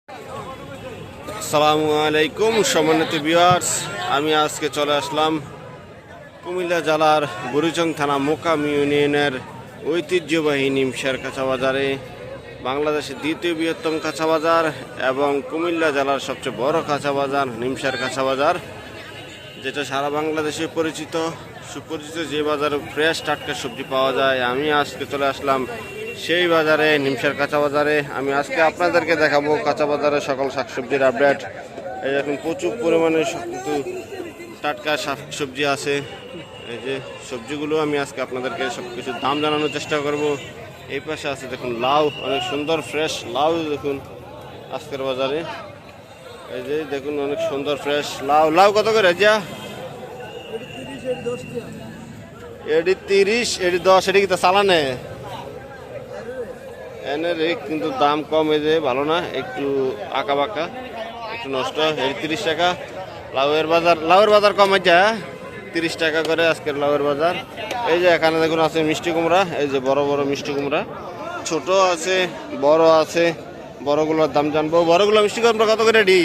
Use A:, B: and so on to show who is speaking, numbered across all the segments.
A: আসসালামু আলাইকুম সম্মানিত ভিউয়ার্স, আমি আজকে চলে আসলাম কুমিল্লা জেলার বুড়িচং থানা মোকাম ইউনিয়নের ঐতিহ্যবাহী নিমসার কাঁচা বাজারে। বাংলাদেশের দ্বিতীয় বৃহত্তম কাঁচা বাজার এবং কুমিল্লা জেলার সবচেয়ে বড় কাঁচা বাজার নিমসার কাঁচা বাজার, যেটা সারা বাংলাদেশে পরিচিত সুপরিচিত, যে বাজারে ফ্রেশ টাটকা সবজি পাওয়া যায়। আমি আজকে চলে আসলাম সেই বাজারে, নিমসার কাঁচা বাজারে। আমি আজকে আপনাদেরকে দেখাবো কাঁচা বাজারে সকল শাকসবজির আপডেট। এই এখন প্রচুর পরিমাণে কিন্তু টাটকা শাকসবজি আছে। এই যে সবজিগুলো আমি আজকে আপনাদেরকে সব কিছুর দাম জানানোর চেষ্টা করব। এই পাশে আছে দেখুন লাউ, অনেক সুন্দর ফ্রেশ লাউ দেখুন আজকের বাজারে। এই যে দেখুন অনেক সুন্দর ফ্রেশ লাউ। লাউ কত করে যা? এটি 30, এটি 10, এটি কি তা চালানে এনে রে, কিন্তু দাম কম। এই যে ভালো না, একটু আঁকা বাঁকা, একটু নষ্ট। এই 30 টাকা লাউয়ের বাজার কম যা 30 টাকা করে আজকের লাউয়ের বাজার। এই যে এখানে দেখুন আছে মিষ্টি কুমড়া, এই যে বড় বড় মিষ্টি কুমড়া, ছোট আছে বড় আছে। বড়গুলোর দাম জানবো। বড়গুলো মিষ্টি কুমড়া কত করে ডি?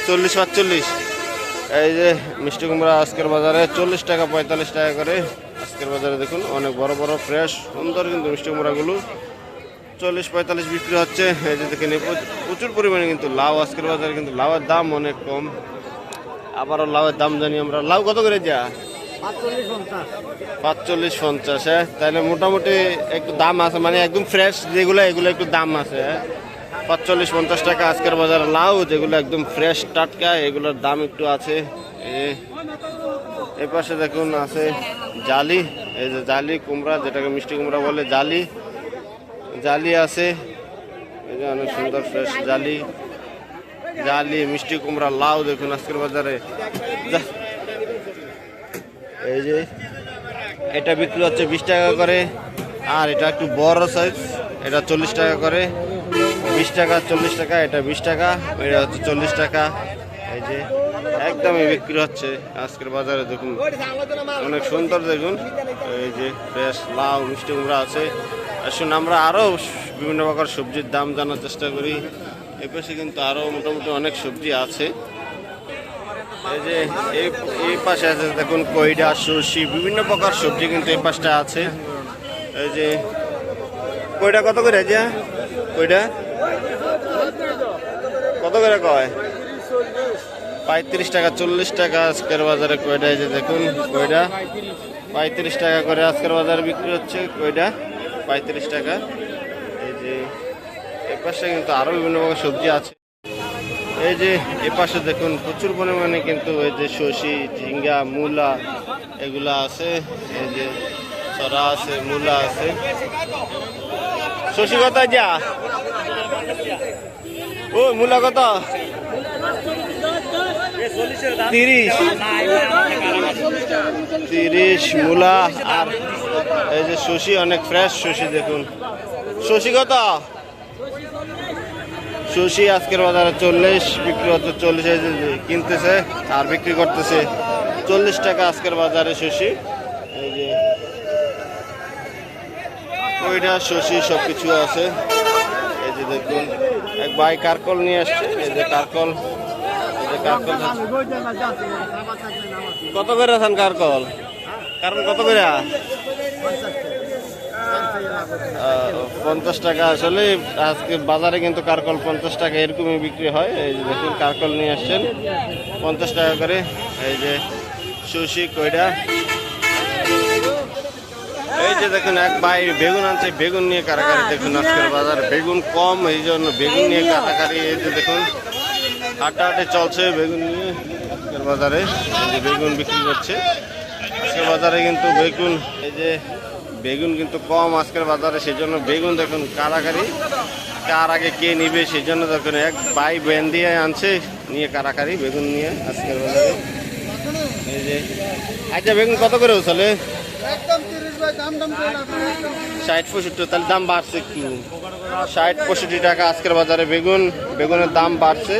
A: 40, 45। এই যে মিষ্টি কুমড়া আজকের বাজারে 40 টাকা 45 টাকা করে আজকের বাজারে। দেখুন অনেক বড় বড় ফ্রেশ সুন্দর কিন্তু মিষ্টি কুমড়াগুলো 40-45 বিক্রি হচ্ছে। এই যে দেখেন প্রচুর পরিমাণে কিন্তু লাউ আজকের বাজারে, কিন্তু লাউয়ের দাম অনেক কম। আবারও লাউয়ের দাম জানি আমরা। লাউ কত করে যা? 45-50। হ্যাঁ, তাহলে মোটামুটি একটু দাম আছে, মানে একদম ফ্রেশ যেগুলো এগুলো একটু দাম আছে। 45-50 টাকা আজকের বাজারে লাউ, যেগুলো একদম ফ্রেশ টাটকা এগুলোর দাম একটু আছে। এই পাশে দেখুন আছে জালি, এই যে জালি কুমড়া, যেটাকে মিষ্টি কুমড়া বলে, জালি আছে। এই যে অনেক সুন্দর ফ্রেশ জালি মিষ্টি কুমড়া লাউ দেখুন আজকের বাজারে। এই যে এটা বিক্রি হচ্ছে 20 টাকা করে, আর এটা একটু বড় সাইজ, এটা 40 টাকা করে। 20 টাকা 40 টাকা, এটা 20 টাকা, এটা হচ্ছে 40 টাকা। এই যে একদমই বিক্রি হচ্ছে আজকের বাজারে। দেখুন অনেক সুন্দর, দেখুন এই যে ফ্রেশ লাউ মিষ্টি কুমড়া আছে। আসুন আমরা আরও বিভিন্ন প্রকার সবজির দাম জানার চেষ্টা করি। এ পাশে কিন্তু আরও মোটামুটি অনেক সবজি আছে। এই যে এই পাশে আছে দেখুন কইডা, সর্ষি, বিভিন্ন প্রকার সবজি কিন্তু এই পাশটা আছে। এই যে কইডা কত করে যা? কইডা কত করে কয়? 35 টাকা 40 টাকা আজকের বাজারে কয়টা। এই যে দেখুন কয়টা 35 টাকা করে আজকের বাজারে বিক্রি হচ্ছে। কয়টা 35 টাকা। এই যে এ পাশে কিন্তু আরো বিভিন্ন প্রকার সবজি আছে। এই যে এ পাশে দেখুন প্রচুর পরিমাণে কিন্তু এই যে শসি, ঝিঙ্গা, মূলা এগুলা আছে। এই যে সরা আছে, মূলা আছে। শসি কত যা? ও মূলা কত? 30 মূলা। আর এই যে শসি, অনেক ফ্রেশ শসি দেখুন। শসি কত? শসি আজকের বাজারে 40 বিক্রি হচ্ছে। 40 কিনতেছে আর বিক্রি করতেছে 40 টাকা আজকের বাজারে শসি। এই যে ওইটা শসি সবকিছু আছে। এই যে দেখুন এক ভাই কারকল নিয়ে আসছে। এই যে কারকল, কত করে আছেন কারকল? কত করে? 50 টাকা। আসলে আজকে বাজারে কিন্তু কারকল 50 টাকা এরকমই বিক্রি হয়। এই যে দেখুন কারকল নিয়ে আসছেন 50 টাকা করে। এই যে শসি, কইডা। এই যে দেখুন এক ভাই বেগুন আনছে, বেগুন নিয়ে কারাকারি। দেখুন আজকের বাজারে বেগুন কম, এই জন্য বেগুন নিয়ে কাটাকারি। এই যে দেখুন হাঁটাহাঁটি চলছে বেগুন নিয়ে আজকের বাজারে। এই যে বেগুন বিক্রি করছে আজকের বাজারে, কিন্তু বেগুন এই যে বেগুন কিন্তু কম আজকের বাজারে, সেই জন্য বেগুন দেখুন কারাকারি। কার আগে কে নিবে সেই জন্য দেখুন এক ভাই ব্যান দিয়ে আনছে নিয়ে কারাকারি বেগুন নিয়ে আজকের বাজারে। এই যে আচ্ছা বেগুন কত করে চলে? 60-65। তাহলে দাম বাড়ছে একটু, 60-65 টাকা আজকের বাজারে বেগুনের দাম বাড়ছে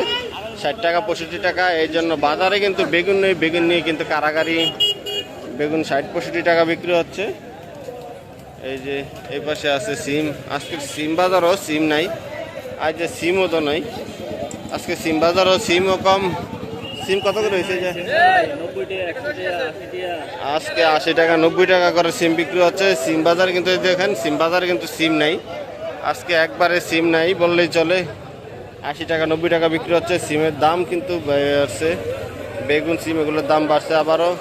A: 60 টাকা 65 টাকা। এই জন্য বাজারে কিন্তু বেগুন নেই, বেগুন নিয়ে কিন্তু কারাকারি বেগুন 60-65 টাকা বিক্রি হচ্ছে। এই যে এই পাশে আছে সিম, আজকে সিম বাজারও সিম নাই। আজ যে সিমও তো নাই, আজকে সিম বাজারও সিমও কম। সিম কত করে হয়েছে যে আজকে 80 টাকা 90 টাকা করে সিম বিক্রি হচ্ছে। সিম বাজার কিন্তু এই দেখেন, সিম বাজারে কিন্তু সিম নাই আজকে, একবারে সিম নাই বললেই চলে। 80 টাকা 90 টাকা বিক্রি হচ্ছে। সিমের দাম কিন্তু বাড়ছে, বেগুন সিম এগুলোর দাম বাড়ছে আবারও।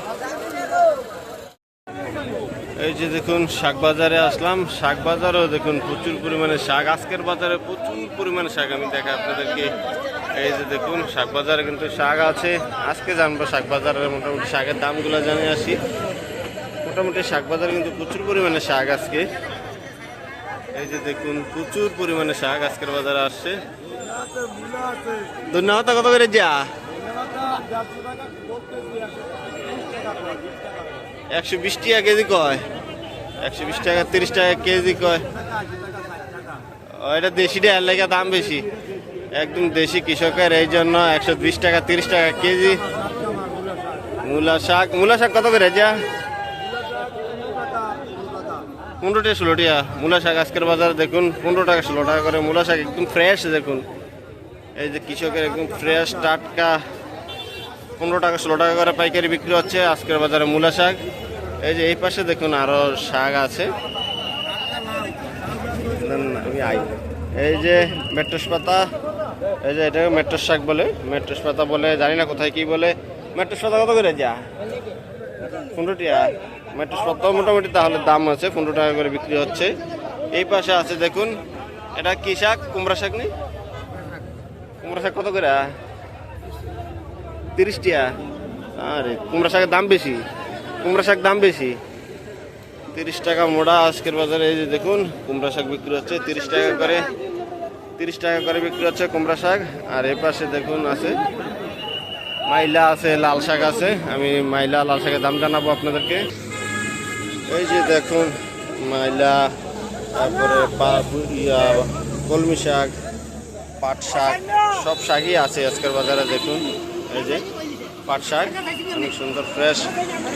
A: এই যে দেখুন শাক বাজারে আসলাম, শাক বাজারেও দেখুন প্রচুর পরিমাণে শাক, আজকের বাজারে প্রচুর পরিমাণে শাক আমি দেখাই আপনাদেরকে। এই যে দেখুন শাক বাজারে কিন্তু শাক আছে। আজকে জানবো শাক বাজারের মোটামুটি শাকের দামগুলো জানিয়ে আসি। মোটামুটি শাক বাজারে কিন্তু প্রচুর পরিমাণে শাক আজকে। এই যে দেখুন প্রচুর পরিমাণে শাক আজকের বাজারে আসছে। ধন্যবাদ। কত করে যা 120 টাকা কেজি কয়, 120 টাকা 30 টাকা কেজি কয়। এটা দেশিটা এর লেগে দাম বেশি, একদম দেশি কৃষকের, এই জন্য 120 টাকা 30 টাকা কেজি। মূলা শাক কত করে যা 15 টাকা 16 টাকা মূলা শাক আজকের বাজারে দেখুন 15 টাকা 16 টাকা করে মূলা শাক, একদম ফ্রেশ দেখুন। এই যে কৃষকের একদম ফ্রেশ টাটকা 15 টাকা 16 টাকা করে পাইকারি বিক্রি হচ্ছে আজকের বাজারে মূলা শাক। এই যে এই পাশে দেখুন আরো শাক আছে। এই যে মেট্রোস পাতা, এই যে এটাকে মেট্রোস শাক বলে, মেট্রোস পাতা বলে, জানি না কোথায় কি বলে। মেট্রোস পাতা কত করে যা 15 টাকা। মেট্রোস পাতা মোটামুটি তাহলে দাম আছে, 15 টাকা করে বিক্রি হচ্ছে। এই পাশে আছে দেখুন, এটা কি শাক, কুমড়া শাক নেই, কুমড়া শাক কত করে 30 টাকা। আরে কুমড়া শাকের দাম বেশি, কুমড়া শাক দাম বেশি, 30 টাকা মোড়া আজকের বাজারে। এই যে দেখুন কুমড়া শাক বিক্রি হচ্ছে 30 টাকা করে, 30 টাকা করে বিক্রি হচ্ছে কুমড়া শাক। আর এ পাশে দেখুন আছে মাইলা আছে, লাল শাক আছে। আমি মাইলা লাল শাকের দাম জানাবো আপনাদেরকে। এই যে দেখুন মাইলা, তারপরে কলমি শাক, পাট শাক, সব শাকই আছে আজকের বাজারে দেখুন। এই যে পাট শাক অনেক সুন্দর ফ্রেশ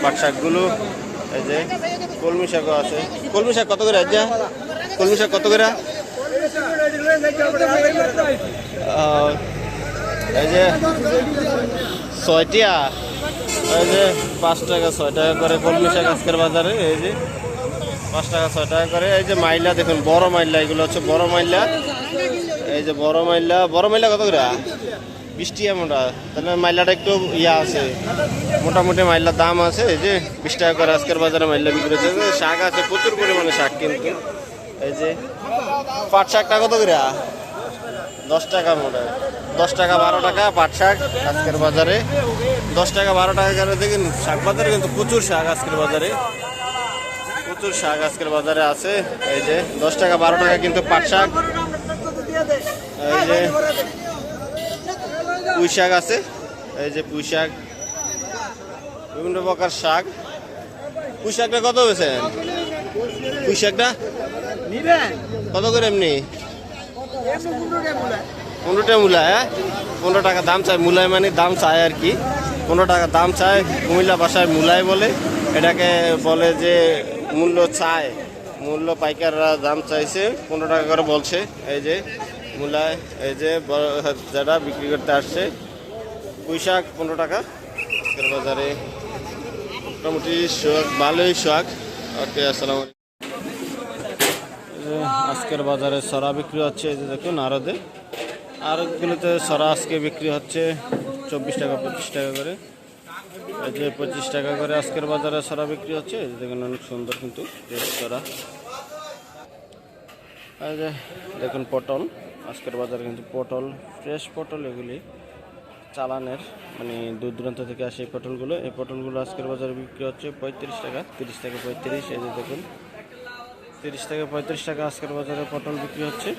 A: পাট শাকগুলো। এই যে কলমি শাকও আছে। কলমি শাক কত করে যা, কলমি শাক কত করে? এই যে 6 টাকা, এই যে 5 টাকা 6 টাকা করে কলমি শাক আজকের বাজারে। এই যে 5 টাকা 6 টাকা করে। এই যে মাইলা দেখুন, বড় মাইলা, এগুলো হচ্ছে বড় মাইলা। এই যে বড় মাইলা, বড় মাইলা কত করে 20 টাকা মোটা। তাহলে মাইলাটা একটু আছে, মোটামুটি মাইলার দাম আছে। এই যে 20 টাকা করে আজকের বাজারে মাইলা বিক্রি হচ্ছে। শাক আছে প্রচুর পরিমাণে শাক কিন্তু। এই যে পাট শাকটা কত করে 10 টাকা মোটা, 10 টাকা 12 টাকা পাট শাক আজকের বাজারে। 10 টাকা 12 টাকা করে দেখুন শাক বাজারে কিন্তু প্রচুর শাক আজকের বাজারে, প্রচুর শাক আজকের বাজারে আছে। এই যে 10 টাকা 12 টাকা কিন্তু পাট শাক। এই যে পুঁই শাক আছে, এই যে পুঁই শাক, বিভিন্ন প্রকার শাক। পুঁই শাকটা কত বেছেন, পুঁই শাকটা কত করে এমনি? 15 টাকা মূলা। 15 টাকা দাম চায়, মূলায় মানে দাম চায় আর কি, 15 টাকা দাম চায়। কুমিল্লা ভাষায় মূলায় বলে, এটাকে বলে যে মূল্য চায়, মূল্য পাইকাররা দাম চাইছে 15 টাকা করে বলছে। এই যে মূলায়, এই যে যারা বিক্রি করতে আসছে পুঁই শাক 15 টাকা আজকের বাজারে। মোটামুটি শাক ভালোই শাক। ওকে, আসসালামু আলাইকুম। আজকের বাজারে সরা বিক্রি হচ্ছে। এই যে দেখুন আরতগুলোতে সরা আজকে বিক্রি হচ্ছে 24 টাকা 25 টাকা করে। এই যে 25 টাকা করে আজকের বাজারে সরা বিক্রি হচ্ছে। এই যে দেখুন অনেক সুন্দর কিন্তু সরা। এই যে দেখুন পটল আজকের বাজারে কিন্তু পটল, ফ্রেশ পটল, এগুলি চালানের, মানে দূর দূরান্ত থেকে আসে এই পটলগুলো। এই পটলগুলো আজকের বাজারে বিক্রি হচ্ছে 35 টাকা, 30 থেকে 35। এই যে দেখুন 30 থেকে 35 টাকা আজকের বাজারে পটল বিক্রি হচ্ছে।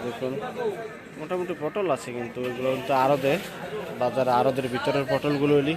A: দেখুন মোটামুটি পটল আছে কিন্তু এগুলো কিন্তু আড়তে, বাজারে আড়তের ভিতরের পটলগুলো এলি